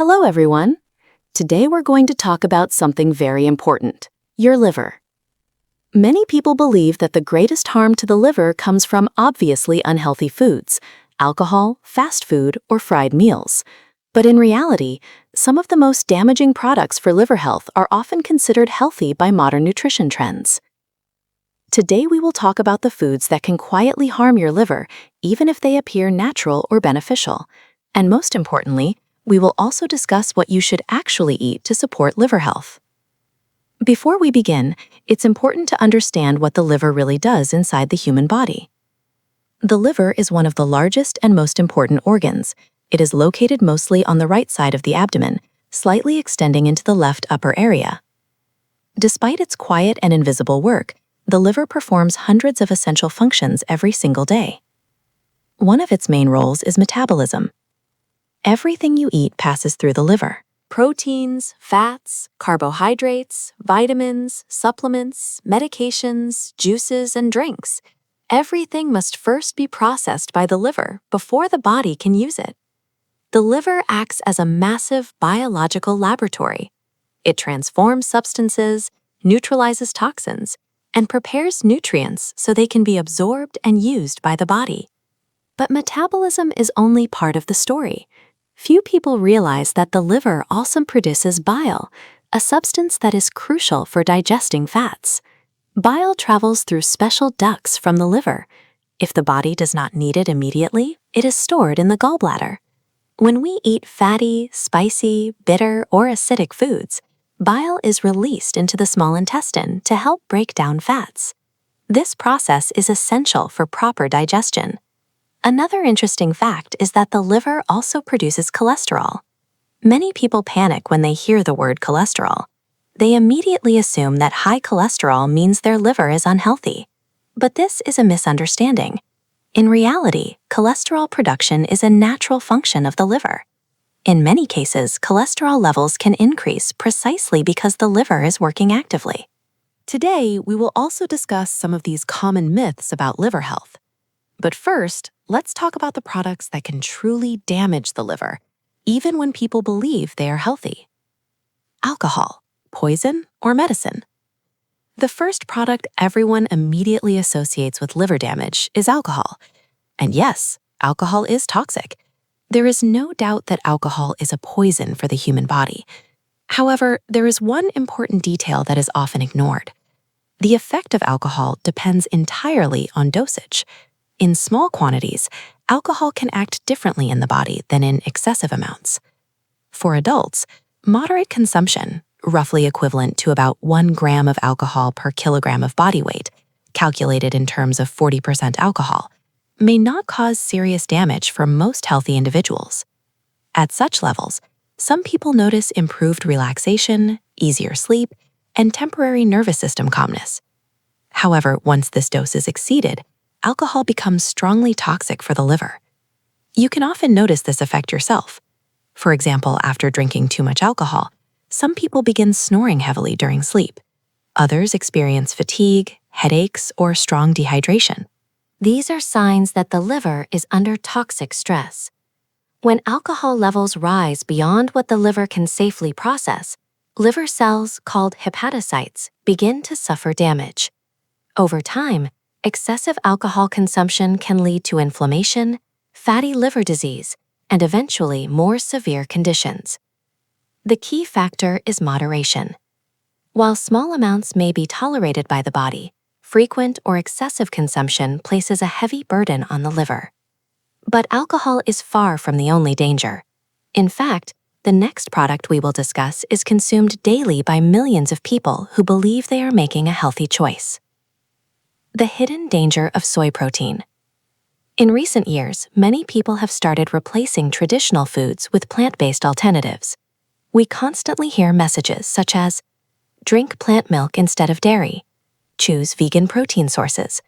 Hello, everyone. Today we're going to talk about something very important, your liver. Many people believe that the greatest harm to the liver comes from obviously unhealthy foods, alcohol, fast food, or fried meals. But in reality, some of the most damaging products for liver health are often considered healthy by modern nutrition trends. Today we will talk about the foods that can quietly harm your liver, even if they appear natural or beneficial. And most importantly, we will also discuss what you should actually eat to support liver health. Before we begin, it's important to understand what the liver really does inside the human body. The liver is one of the largest and most important organs. It is located mostly on the right side of the abdomen, slightly extending into the left upper area. Despite its quiet and invisible work, the liver performs hundreds of essential functions every single day. One of its main roles is metabolism. Everything you eat passes through the liver. Proteins, fats, carbohydrates, vitamins, supplements, medications, juices, and drinks. Everything must first be processed by the liver before the body can use it. The liver acts as a massive biological laboratory. It transforms substances, neutralizes toxins, and prepares nutrients so they can be absorbed and used by the body. But metabolism is only part of the story. Few people realize that the liver also produces bile, a substance that is crucial for digesting fats. Bile travels through special ducts from the liver. If the body does not need it immediately, it is stored in the gallbladder. When we eat fatty, spicy, bitter, or acidic foods, bile is released into the small intestine to help break down fats. This process is essential for proper digestion. Another interesting fact is that the liver also produces cholesterol. Many people panic when they hear the word cholesterol. They immediately assume that high cholesterol means their liver is unhealthy. But this is a misunderstanding. In reality, cholesterol production is a natural function of the liver. In many cases, cholesterol levels can increase precisely because the liver is working actively. Today, we will also discuss some of these common myths about liver health. But first, let's talk about the products that can truly damage the liver, even when people believe they are healthy. Alcohol, poison, or medicine? The first product everyone immediately associates with liver damage is alcohol. And yes, alcohol is toxic. There is no doubt that alcohol is a poison for the human body. However, there is one important detail that is often ignored. The effect of alcohol depends entirely on dosage. In small quantities, alcohol can act differently in the body than in excessive amounts. For adults, moderate consumption, roughly equivalent to about 1 gram of alcohol per kilogram of body weight, calculated in terms of 40% alcohol, may not cause serious damage for most healthy individuals. At such levels, some people notice improved relaxation, easier sleep, and temporary nervous system calmness. However, once this dose is exceeded, alcohol becomes strongly toxic for the liver. You can often notice this effect yourself. For example, after drinking too much alcohol, some people begin snoring heavily during sleep. Others experience fatigue, headaches, or strong dehydration. These are signs that the liver is under toxic stress. When alcohol levels rise beyond what the liver can safely process, liver cells called hepatocytes begin to suffer damage. Over time, excessive alcohol consumption can lead to inflammation, fatty liver disease, and eventually more severe conditions. The key factor is moderation. While small amounts may be tolerated by the body, frequent or excessive consumption places a heavy burden on the liver. But alcohol is far from the only danger. In fact, the next product we will discuss is consumed daily by millions of people who believe they are making a healthy choice. The hidden danger of soy protein. In recent years, many people have started replacing traditional foods with plant-based alternatives. We constantly hear messages such as, drink plant milk instead of dairy, choose vegan protein sources,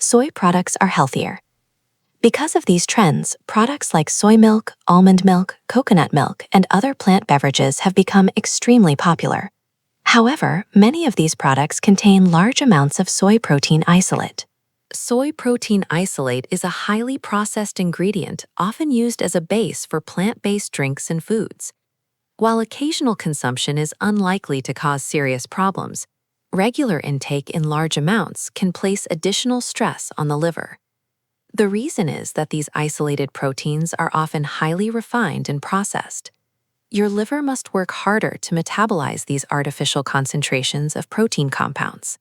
soy products are healthier. Because of these trends, products like soy milk, almond milk, coconut milk, and other plant beverages have become extremely popular. However, many of these products contain large amounts of soy protein isolate. Soy protein isolate is a highly processed ingredient often used as a base for plant-based drinks and foods. While occasional consumption is unlikely to cause serious problems, regular intake in large amounts can place additional stress on the liver. The reason is that these isolated proteins are often highly refined and processed. Your liver must work harder to metabolize these artificial concentrations of protein compounds.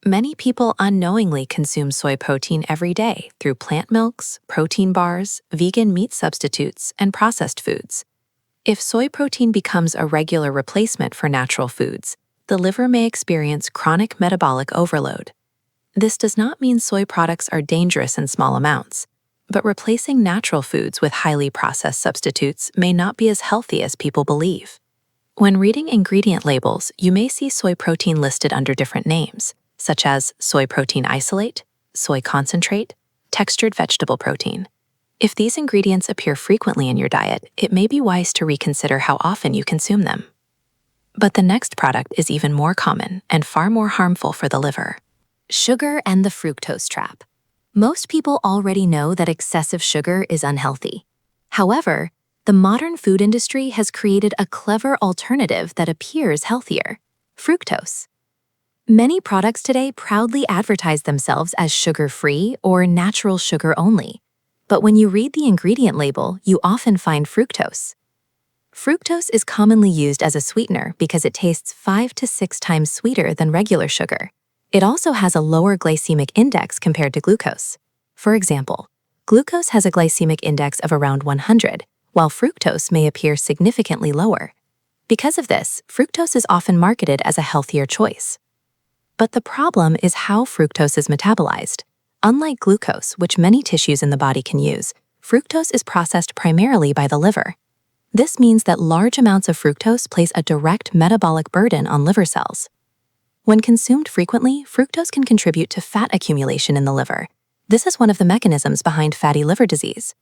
Many people unknowingly consume soy protein every day through plant milks, protein bars, vegan meat substitutes, and processed foods. If soy protein becomes a regular replacement for natural foods, the liver may experience chronic metabolic overload. This does not mean soy products are dangerous in small amounts, but replacing natural foods with highly processed substitutes may not be as healthy as people believe. When reading ingredient labels, you may see soy protein listed under different names, such as soy protein isolate, soy concentrate, textured vegetable protein. If these ingredients appear frequently in your diet, it may be wise to reconsider how often you consume them. But the next product is even more common and far more harmful for the liver. Sugar and the fructose trap. Most people already know that excessive sugar is unhealthy. However, the modern food industry has created a clever alternative that appears healthier: fructose. Many products today proudly advertise themselves as sugar-free or natural sugar only. But when you read the ingredient label, you often find fructose. Fructose is commonly used as a sweetener because it tastes 5 to 6 times sweeter than regular sugar. It also has a lower glycemic index compared to glucose. For example, glucose has a glycemic index of around 100, while fructose may appear significantly lower. Because of this, fructose is often marketed as a healthier choice. But the problem is how fructose is metabolized. Unlike glucose, which many tissues in the body can use, fructose is processed primarily by the liver. This means that large amounts of fructose place a direct metabolic burden on liver cells. When consumed frequently, fructose can contribute to fat accumulation in the liver. This is one of the mechanisms behind fatty liver disease.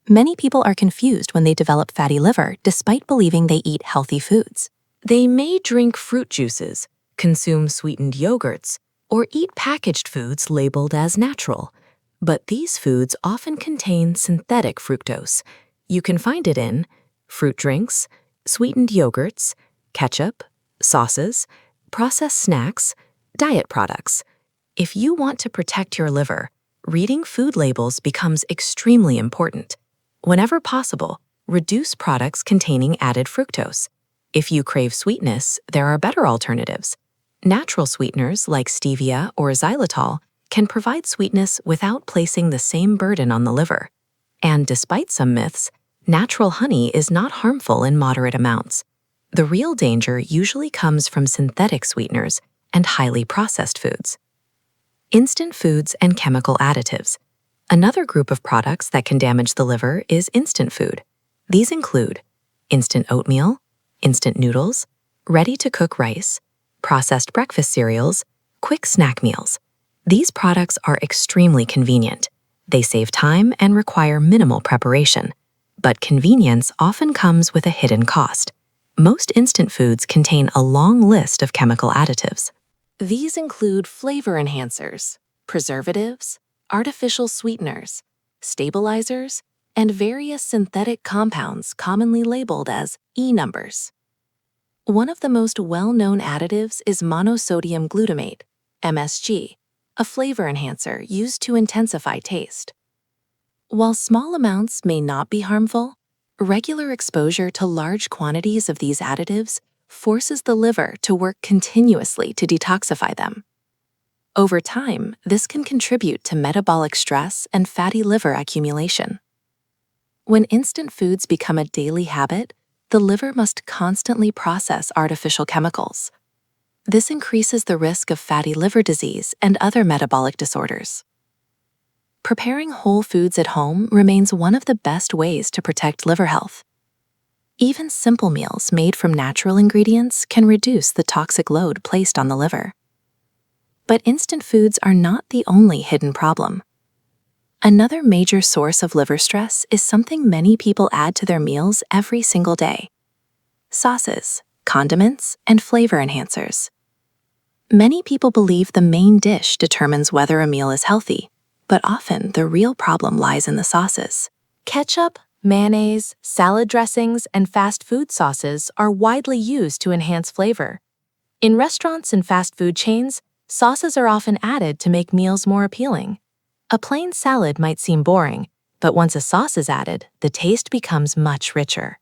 Many people are confused when they develop fatty liver despite believing they eat healthy foods. They may drink fruit juices, consume sweetened yogurts, or eat packaged foods labeled as natural. But these foods often contain synthetic fructose. You can find it in fruit drinks, sweetened yogurts, ketchup, sauces, processed snacks, diet products. If you want to protect your liver, reading food labels becomes extremely important. Whenever possible, reduce products containing added fructose. If you crave sweetness, there are better alternatives. Natural sweeteners like stevia or xylitol can provide sweetness without placing the same burden on the liver. And despite some myths, natural honey is not harmful in moderate amounts. The real danger usually comes from synthetic sweeteners and highly processed foods. Instant foods and chemical additives. Another group of products that can damage the liver is instant food. These include instant oatmeal, instant noodles, ready-to-cook rice, processed breakfast cereals, quick snack meals. These products are extremely convenient. They save time and require minimal preparation. But convenience often comes with a hidden cost. Most instant foods contain a long list of chemical additives. These include flavor enhancers, preservatives, artificial sweeteners, stabilizers, and various synthetic compounds commonly labeled as E-numbers. One of the most well-known additives is monosodium glutamate, MSG, a flavor enhancer used to intensify taste. While small amounts may not be harmful, regular exposure to large quantities of these additives forces the liver to work continuously to detoxify them. Over time, this can contribute to metabolic stress and fatty liver accumulation. When instant foods become a daily habit, the liver must constantly process artificial chemicals. This increases the risk of fatty liver disease and other metabolic disorders. Preparing whole foods at home remains one of the best ways to protect liver health. Even simple meals made from natural ingredients can reduce the toxic load placed on the liver. But instant foods are not the only hidden problem. Another major source of liver stress is something many people add to their meals every single day: sauces, condiments, and flavor enhancers. Many people believe the main dish determines whether a meal is healthy, but often the real problem lies in the sauces. Ketchup, Mayonnaise, salad dressings, and fast food sauces are widely used to enhance flavor. In restaurants and fast food chains, sauces are often added to make meals more appealing. A plain salad might seem boring, but once a sauce is added, the taste becomes much richer.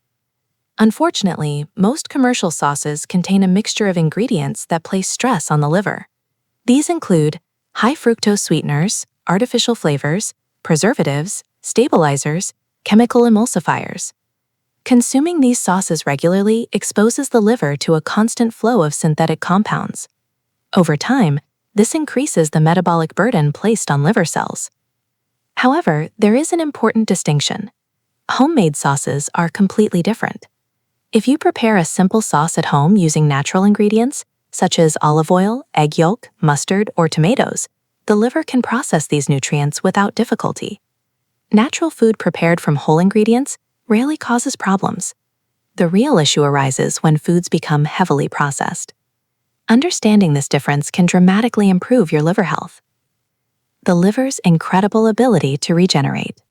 Unfortunately, most commercial sauces contain a mixture of ingredients that place stress on the liver. These include high fructose sweeteners, artificial flavors, preservatives, stabilizers, chemical emulsifiers. Consuming these sauces regularly exposes the liver to a constant flow of synthetic compounds. Over time, this increases the metabolic burden placed on liver cells. However, there is an important distinction. Homemade sauces are completely different. If you prepare a simple sauce at home using natural ingredients, such as olive oil, egg yolk, mustard, or tomatoes, the liver can process these nutrients without difficulty. Natural food prepared from whole ingredients rarely causes problems. The real issue arises when foods become heavily processed. Understanding this difference can dramatically improve your liver health. The liver's incredible ability to regenerate.